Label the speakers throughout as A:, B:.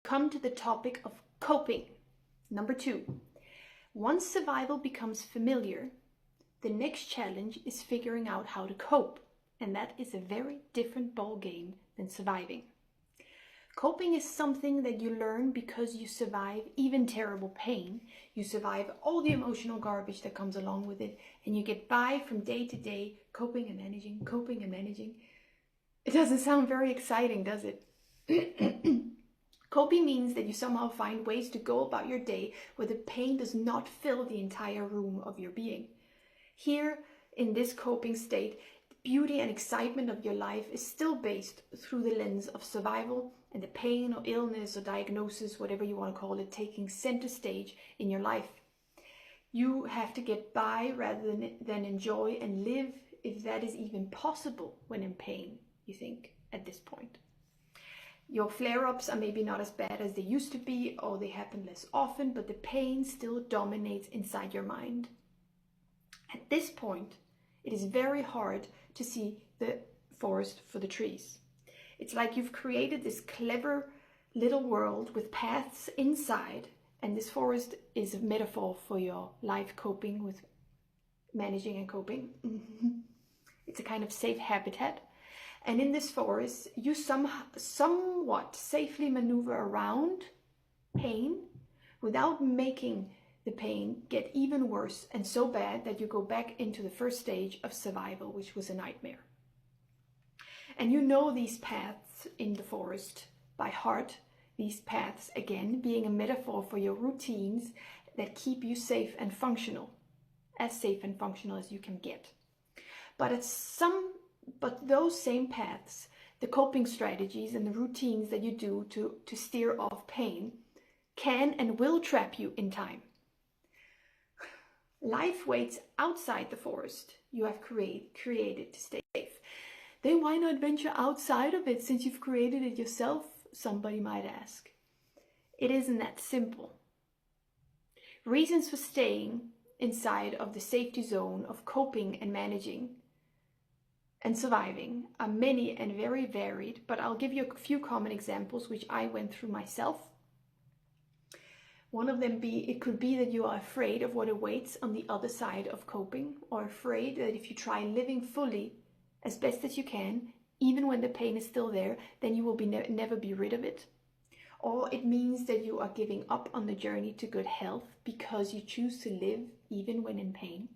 A: come to the topic of coping. Number 2, once survival becomes familiar, the next challenge is figuring out how to cope, and that is a very different ball game than surviving. Coping is something that you learn because you survive even terrible pain, you survive all the emotional garbage that comes along with it, and you get by from day to day, coping and managing, coping and managing. It doesn't sound very exciting, does it? Coping means that you somehow find ways to go about your day where the pain does not fill the entire room of your being. Here, in this coping state, the beauty and excitement of your life is still based through the lens of survival and the pain or illness or diagnosis, whatever you want to call it, taking center stage in your life. You have to get by rather than enjoy and live, if that is even possible when in pain, you think, at this point. Your flare-ups are maybe not as bad as they used to be, or they happen less often, but the pain still dominates inside your mind. At this point, it is very hard to see the forest for the trees. It's like you've created this clever little world with paths inside, and this forest is a metaphor for your life coping with managing and coping. It's a kind of safe habitat. And in this forest, you somewhat safely maneuver around pain without making the pain get even worse and so bad that you go back into the first stage of survival, which was a nightmare. And you know these paths in the forest by heart, these paths, again, being a metaphor for your routines that keep you safe and functional, as safe and functional as you can get. But those same paths, the coping strategies and the routines that you do to steer off pain, can and will trap you in time. Life waits outside the forest you have created to stay safe. Then why not venture outside of it since you've created it yourself, somebody might ask. It isn't that simple. Reasons for staying inside of the safety zone of coping and managing and surviving are many and very varied, but I'll give you a few common examples which I went through myself. One of them it could be that you are afraid of what awaits on the other side of coping, or afraid that if you try living fully as best as you can, even when the pain is still there, then you will never be rid of it. Or it means that you are giving up on the journey to good health because you choose to live even when in pain.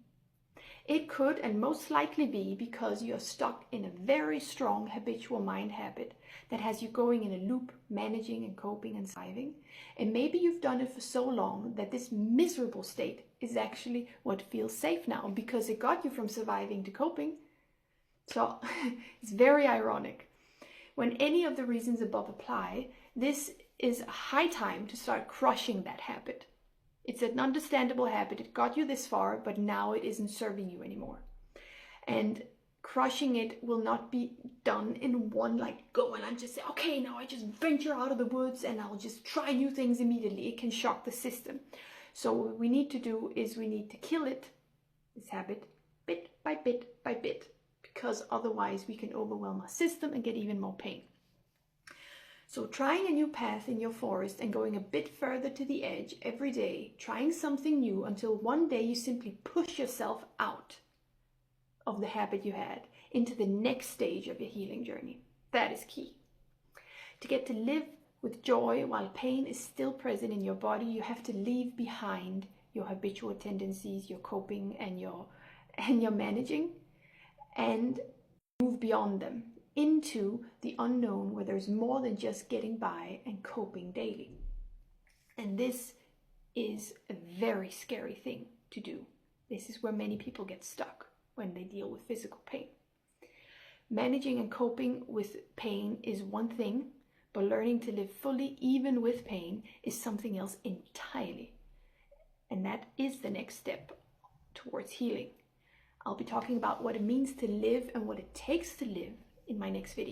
A: It could and most likely be because you are stuck in a very strong habitual mind habit that has you going in a loop, managing and coping and surviving. And maybe you've done it for so long that this miserable state is actually what feels safe now because it got you from surviving to coping. So it's very ironic. When any of the reasons above apply, this is a high time to start crushing that habit. It's an understandable habit. It got you this far, but now it isn't serving you anymore. And crushing it will not be done in one go and I just say, okay, now I just venture out of the woods and I'll just try new things immediately. It can shock the system. So what we need to do is we need to kill it, this habit, bit by bit by bit, because otherwise we can overwhelm our system and get even more pain. So trying a new path in your forest and going a bit further to the edge every day, trying something new until one day you simply push yourself out of the habit you had into the next stage of your healing journey. That is key. To get to live with joy while pain is still present in your body, you have to leave behind your habitual tendencies, your coping and your managing, and move beyond them into the unknown where there's more than just getting by and coping daily. And this is a very scary thing to do. This is where many people get stuck when they deal with physical pain. Managing and coping with pain is one thing, but learning to live fully even with pain is something else entirely. And that is the next step towards healing. I'll be talking about what it means to live and what it takes to live in my next video.